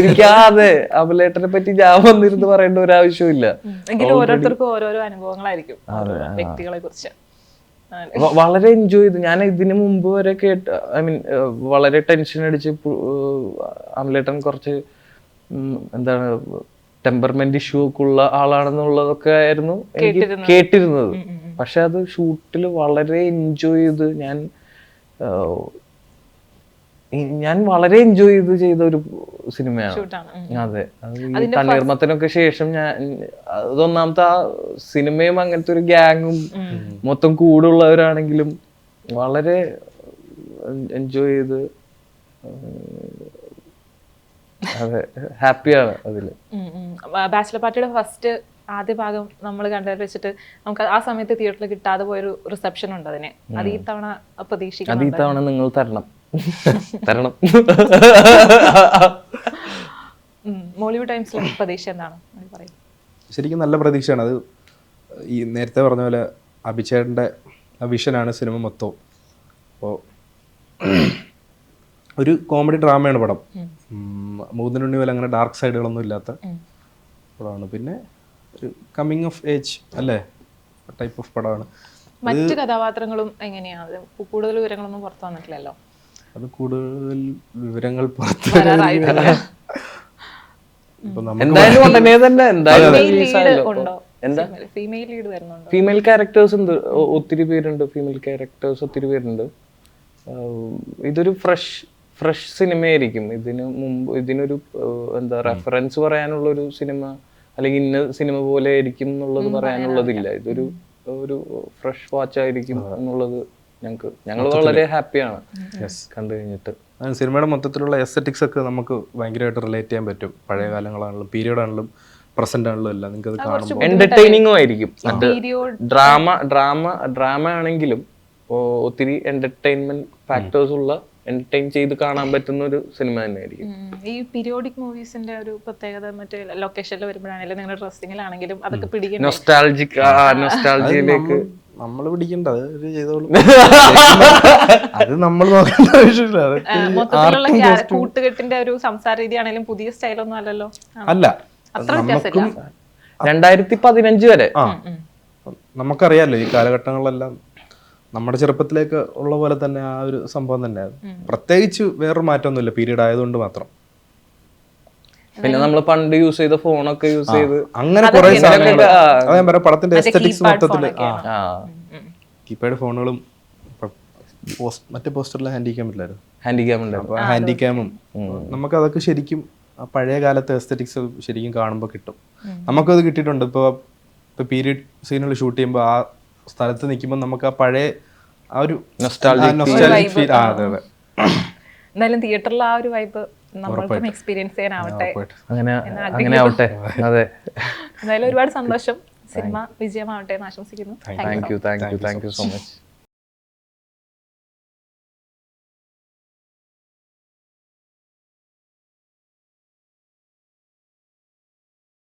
എനിക്ക് അതെ അമലേട്ടനെ പറ്റി ഞാൻ വന്നിരുന്ന് പറയേണ്ട ഒരു ആവശ്യമില്ല. ഓരോരുത്തർക്കും ഓരോരോ അനുഭവങ്ങളായിരിക്കും വ്യക്തികളെ കുറിച്ച്. വളരെ എൻജോയ് ചെയ്തു. ഞാൻ ഇതിനു മുമ്പ് വരെ ഐ മീൻ വളരെ ടെൻഷൻ അടിച്ച് അമലേട്ടൻ കുറച്ച് എന്താണ് ടെമ്പർമെന്റ് ഇഷ്യൂ ഒക്കെ ഉള്ള ആളാണെന്നുള്ളതൊക്കെ ആയിരുന്നു എനിക്ക് കേട്ടിരുന്നത്. പക്ഷെ അത് ഷൂട്ടിൽ വളരെ എൻജോയ് ചെയ്ത് ഞാൻ വളരെ എൻജോയ് ചെയ്ത് ചെയ്ത ഒരു സിനിമയാണ്. ഷൂട്ടാണ്. അതെ, അത് ഈ തണ്ണീർമത്തനൊക്കെ ശേഷം ഞാൻ അതൊന്നാമത്തെ ആ സിനിമയും അങ്ങനത്തെ ഒരു ഗ്യാങ്ങും മൊത്തം കൂടുള്ളവരാണെങ്കിലും വളരെ എൻജോയ് ചെയ്ത് അതെ ഹാപ്പിയാണ് അതില്. ബാച്ചിലർ പാർട്ടിയുടെ ഫസ്റ്റ് ആദ്യ ഭാഗം നമ്മൾ കണ്ടതിൽ വെച്ചിട്ട് നമുക്ക് ആ സമയത്ത് തിയേറ്ററിൽ കിട്ടാതെ പോയൊരു റിസപ്ഷൻ ഉണ്ട് അതിന്. അത് ഈ തവണ പ്രതീക്ഷിക്കാം. അത് ഈ തവണ നിങ്ങൾ തരണം. തരണം. മോളിവുഡ് ടൈംസിലെ പ്രതീക്ഷ എന്താണ് പറയും? ശരിക്കും നല്ല പ്രതീക്ഷയാണ്. അത് ഈ നേരത്തെ പറഞ്ഞ പോലെ അഭിചേട്ടൻ്റെ വിഷനാണ് സിനിമ മൊത്തവും. അപ്പോൾ ഒരു കോമഡി ഡ്രാമയാണ് പടം. മൂന്നിനുണ്ണി പോലെ അങ്ങനെ ഡാർക്ക് സൈഡുകളൊന്നും ഇല്ലാത്ത പടമാണ്. പിന്നെ ഒരു കമ്മിങ് ഓഫ് ഏജ് അല്ലേ ടൈപ്പ് ഓഫ് പടമാണ്. മറ്റു കഥാപാത്രങ്ങളും എങ്ങനെയാണ്? കൂടുതൽ വിവരങ്ങളൊന്നും പുറത്തു വന്നിട്ടില്ലല്ലോ. അത് കൂടുതൽ വിവരങ്ങൾ പുറത്ത് എന്തായാലും ഉടനെ തന്നെ ഫീമെയിൽ ലീഡ് വരുന്നുണ്ടോ? ഫീമെയിൽ ക്യാരക്ടേഴ്സ് ഉണ്ട്, ഒത്തിരി പേരുണ്ട്. ഫീമെയിൽ ക്യാരക്ടേഴ്സ് ഒത്തിരി പേരുണ്ട്. ഇതൊരു ഫ്രഷ് സിനിമയായിരിക്കും. ഇതിന് മുമ്പ് ഇതിനൊരു എന്താ റെഫറൻസ് പറയാനുള്ള ഒരു സിനിമ അല്ലെങ്കിൽ ഇന്ന സിനിമ പോലെ ആയിരിക്കും എന്നുള്ളത് പറയാനുള്ളതില്ല. ഇതൊരു ഒരു ഫ്രഷ് വാച്ച് ആയിരിക്കും എന്നുള്ളത് ഞങ്ങൾ വളരെ ഹാപ്പിയാണ് കണ്ടു കഴിഞ്ഞിട്ട്. സിനിമയുടെ മൊത്തത്തിലുള്ള എസ്തെറ്റിക്സ് ഒക്കെ നമുക്ക് ഭയങ്കരമായിട്ട് റിലേറ്റ് ചെയ്യാൻ പറ്റും. പഴയ കാലങ്ങളാണെങ്കിലും പീരിയഡ് ആണെങ്കിലും പ്രസന്റ് ആണെങ്കിലും എല്ലാം നിങ്ങൾക്ക് അത് കാണുമ്പോൾ എന്റർടൈനിങ്ങും ആയിരിക്കും. ഡ്രാമ ആണെങ്കിലും ഒത്തിരി എന്റർടൈൻമെന്റ് ഫാക്ടേഴ്സ് ഉള്ള എന്റർടൈൻ ചെയ്ത് കാണാൻ പറ്റുന്ന ഒരു സിനിമ തന്നെയായിരിക്കും. ഈ പീരിയോഡിക് മൂവീസിന്റെ ഒരു പ്രത്യേകത മറ്റേ ലൊക്കേഷനിൽ വരുമ്പോഴാണെങ്കിലും നിങ്ങളുടെ ഡ്രസ്സിങ്ങിലാണെങ്കിലും അതൊക്കെ പിടിക്കും. നൊസ്റ്റാൾജിയിലേക്ക് നമ്മൾ പിടിക്കണ്ട, അത് ചെയ്തോളൂ. അത് നമ്മൾ നോക്കേണ്ട ആവശ്യമില്ല. മൊത്തത്തിലുള്ള കൂട്ടുകെട്ടിന്റെ ഒരു സംസാര രീതി ആണെങ്കിലും പുതിയ സ്റ്റൈലൊന്നും അല്ലല്ലോ. അല്ല, അത്ര വ്യത്യാസമില്ല. 2015 വരെ നമുക്കറിയാലോ ഈ കാലഘട്ടങ്ങളിലെല്ലാം നമ്മുടെ ചെറുപ്പത്തിലേക്ക് ഉള്ള പോലെ തന്നെ ആ ഒരു സംഭവം തന്നെ. പ്രത്യേകിച്ച് വേറൊരു മാറ്റമൊന്നുമില്ല, പീരീഡ് ആയതുകൊണ്ട് മാത്രം. പിന്നെ നമ്മൾ പണ്ട് യൂസ് ചെയ്ത ഫോണൊക്കെ യൂസ് ചെയ്ത് അങ്ങനെ കുറെ സാധനങ്ങൾ ഞാൻ പറയാം. പടത്തിന്റെ എസ്തെറ്റിക്സ് മൊത്തത്തില് കീപാഡ് ഫോണുകളും മറ്റേ പോസ്റ്ററിലെ ഹാൻഡിക്യാം ഇല്ലായിരുന്നു. അപ്പൊ ഹാൻഡിക്യാമും നമുക്ക് അതൊക്കെ ശരിക്കും പഴയ കാലത്തെ എസ്തെറ്റിക്സ് ശരിക്കും കാണുമ്പോൾ കിട്ടും. നമുക്കത് കിട്ടിയിട്ടുണ്ട്. ഇപ്പൊ പീരീഡ് സീനുകൾ ഷൂട്ട് ചെയ്യുമ്പോൾ ആ സ്ഥലത്ത് നിൽക്കുമ്പോൾ നമുക്ക് ആ പഴയ ആ ഒരു നൊസ്റ്റാൾജിക് ഫീൽ. അതെ അതെ. എന്തായാലും തിയേറ്ററിൽ ആ ഒരു വൈബ് നമ്മൾക്കും എക്സ്പീരിയൻസ് ചെയ്യാനാവട്ടെ. അങ്ങനെ ആവട്ടെ. അതെ, എന്തായാലും ഒരുപാട് സന്തോഷം. സിനിമ വിജയമാവട്ടെ എന്ന് ആശംസിക്കുന്നു. Thank you so much.